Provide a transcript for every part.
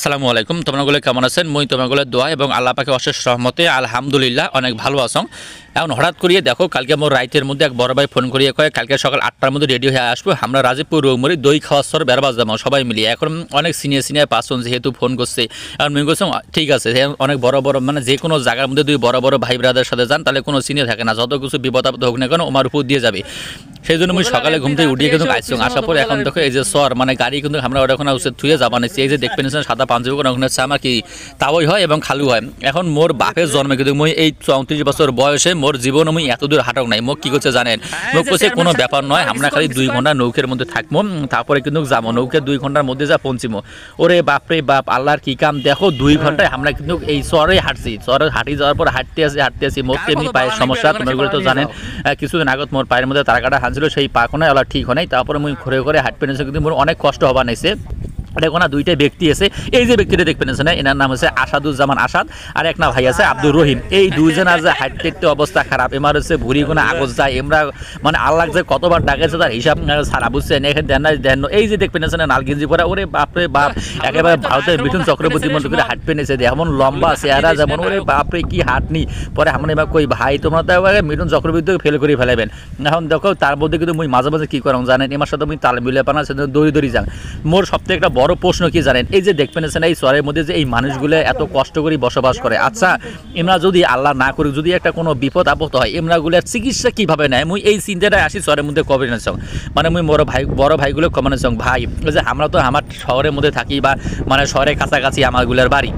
আসসালামু আলাইকুম তোমরাগুলো কেমন আছেন মই তোমাগুলো দোয়া এবং আল্লাহ পাকে অশেষ রহমতে আলহামদুলিল্লাহ অনেক ভালো আছেন। এখন হঠাৎ করিয়ে দেখো কালকে মোর রাইতের মধ্যে এক বড় ভাই ফোন করিয়ে কয় কালকে সকাল 8টার মধ্যে রেডি হয়ে আসবো আমরা রাজীবপুর রৌমরি দই খাওয়ার সর বেরবাজ যাবো সবাই মিলিয়ে। এখন অনেক সিনিয়র পার্সন যেহেতু ফোন করছে এখন আমি বলছিলাম ঠিক আছে অনেক বড় বড় মানে যে কোনো জায়গার মধ্যে দুই বড় বড় ভাই ব্রাদার সাথে যান তাহলে কোনো সিনিয়র থাকে না, যত কিছু বিপদ আপদ হোক না কেন আমার উপর দিয়ে যাবে। সেই জন্য আমি সকালে ঘুম থেকে উঠিয়ে কিন্তু আসছি আসার পরে এখন দেখো এই যে সর মানে গাড়ি কিন্তু আমরা ওখানে থুয়ে যাবা নিচ্ছি। এই যে দেখবেন সাদা পাঞ্জাবি করে ওখানে হচ্ছে আমার কি তাওই হয় এবং খালু হয়। এখন মোর বাপের জন্মে কিন্তু মই এই 34 বছর বয়সে মোর জীবন আমি এত দূর হাঁটাও নাই। মোক কি করছে জানেন, মোক করছে কোনো ব্যাপার নয় আমরা খালি 2 ঘন্টা নৌকের মধ্যে থাকবো তারপরে কিন্তু যাবো নৌকে 2 ঘন্টার মধ্যে যা পৌঁছিমো। ওরে বাপরে বাপ আল্লাহর কি কাম দেখো 2 ঘন্টায় আমরা কিন্তু এই চরে হাঁটছি, চরে হাঁটি যাওয়ার পর হাঁটতে আসি মোর তেমনি পায়ের সমস্যা তোমরা তো জানেন। কিছুদিন আগত মোর পায়ের মধ্যে তার কাটা হাঁটছিল সেই পা কোনায় আল্লাহ ঠিক হয় নাই, তারপরে মুই ঘুরে ঘুরে হাঁটতে নিয়েছি কিন্তু মোর অনেক কষ্ট হবা নাইছে। দেখো না দুইটা ব্যক্তি আছে, এই যে ব্যক্তিটা দেখবেন না এনার নাম হচ্ছে আসাদুজ্জামান আসাদ আর এক না ভাই আছে আব্দুর রহিম। এই দুইজন আর যে হাঁটতে অবস্থা খারাপ এমার হচ্ছে ভুড়ি কোনা আগজ যায় এমরা মানে আল্লাহ যে কতবার ডাকেছে তার হিসাব সারা বুঝছে এখানে দেন। এই যে দেখবেন না নালগিঞ্জি পরা ওরে বাপরে বাপ একেবারে ভারতের মিঠুন চক্রবর্তী মতো করে হাঁটতে নিয়েছে এমন লম্বা চেহারা যেমন ওরে বাপরে কি হাঁটনি। পরে আমরা এবার কই ভাই তোমরা তো মিঠুন চক্রবর্তীকে ফেল করে ফেলাবেন। এখন দেখো তার মধ্যে কিন্তু মুই মাঝে মাঝে কী করাম জানেন এমার সাথে আমি তাল মিলে পানা সে দড়ি যান। মোর সবথেকে একটা বড় প্রশ্ন কি জানেন, এই যে দেখবেন এই শহরের মধ্যে যে এই মানুষগুলো এত কষ্ট করে বসবাস করে, আচ্ছা এমরা যদি আল্লাহ না করে যদি একটা কোনো বিপদ আপদ হয় এমরাগুলোর চিকিৎসা কিভাবে নেয়? মুই এই চিন্তাটায় আসি শহরের মধ্যে কবে না মানে মুই বড় ভাইগুলো কমানো ভাই যে আমরা তো আমার শহরের মধ্যে থাকি বা মানে শহরের কাছাকাছি আমারগুলোর বাড়ি,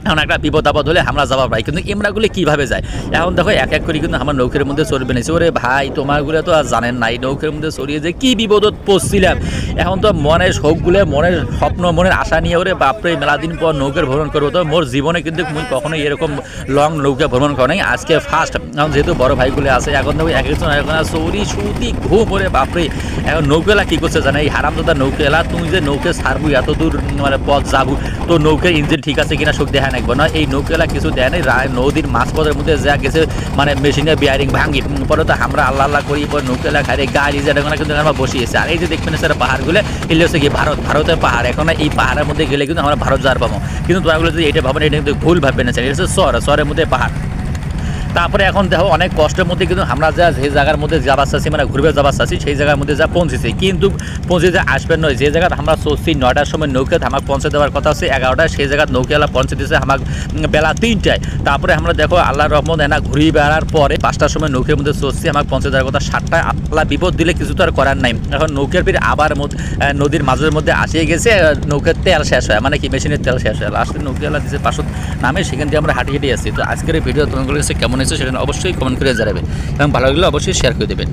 এখন একটা বিপদ আপদ হলে আমরা যাবো ভাই কিন্তু এমরাগুলো কীভাবে যায়। এখন দেখো এক এক করে কিন্তু আমার নৌকের মধ্যে চড়বে নিয়েছে। ওরে ভাই তোমারগুলো তো আর জানেন নাই নৌকের মধ্যে চড়িয়ে যে কী বিপদত পড়ছিলাম। এখন তো মনের শোকগুলো মনের স্বপ্ন মনের আশা নিয়ে ওরে বাপরে মেলাদিন পর নৌকের ভ্রমণ করবো। তো মোর জীবনে কিন্তু মুই কখনোই এরকম লং নৌকা ভ্রমণ করা নাই, আজকে ফার্স্ট। এখন যেহেতু বড় ভাইগুলো আছে এখন দেখো এক একজন এখন চৌরি সুতি ঘুম ওরে বাপরে। এখন নৌকেলা কী করছে জানে এই হারামদাদা নৌকেলা তুমি যে নৌকে ছাড়বো এত দূর মানে পথ যাবো তো নৌকের ইঞ্জিন ঠিক আছে কিনা শোক দেখা নাকবো না। এই নৌকেলা কিছু দেয় নাই নদীর মাঝপথের মধ্যে যা গেছে মানে মেশিনের বিয়ারিং ভাঙি পরে তো আমরা আল্লাহ করি পরে নৌকেলা খাই গাড়ি যেটা কিন্তু আমরা বসিয়েছি। আর এই যে দেখবেন স্যার পাহাড়গুলো এলে হচ্ছে কি ভারতের পাহাড়, এখন এই পাহাড়ের মধ্যে গেলে কিন্তু আমরা ভারত যাওয়ার পাবো কিন্তু তোমাগুলো যদি এটা ভাবেন এটা কিন্তু ভুল ভাববেন না, এটা হচ্ছে শহরের মধ্যে পাহাড়। তারপরে এখন দেখো অনেক কষ্টের মধ্যে কিন্তু আমরা যা যে জায়গার মধ্যে যাবার চাচ্ছি মানে ঘুরবে যাবার চাচ্ছি সেই জায়গার মধ্যে যা পৌঁছেছি কিন্তু পৌঁছে যে আসবেন নয়। যে জায়গায় আমরা চলছি 9টার সময় নৌকে আমাকে পৌঁছে দেওয়ার কথা আছে 11টায়, সেই জায়গায় নৌকেলা পৌঁছে দিয়েছে আমাকে বেলা 3টায়। তারপরে আমরা দেখো আল্লাহ রহমত এনা ঘুরিয়ে বেড়ার পরে 5টার সময় নৌকের মধ্যে চলছি আমাকে পৌঁছে দেওয়ার কথা 7টায়। আল্লাহ বিপদ দিলে কিছু তো আর করার নাই। এখন নৌকের ফিরে আবার নদীর মাঝের মধ্যে আসিয়ে গেছে নৌকের তেল শেষ হয় মানে কি মেশিনের তেল শেষ হয়। লাস্টে নৌকেলা দিয়েছে 500 নামে সেখান দিয়ে আমরা হাঁটিয়ে আসছি। তো আজকের এই ভিডিও তোমাদের কাছে কেমন হয়েছে সেটা অবশ্যই কমেন্ট করে জানাবেন এবং ভালো লাগলে অবশ্যই শেয়ার করে দেবেন।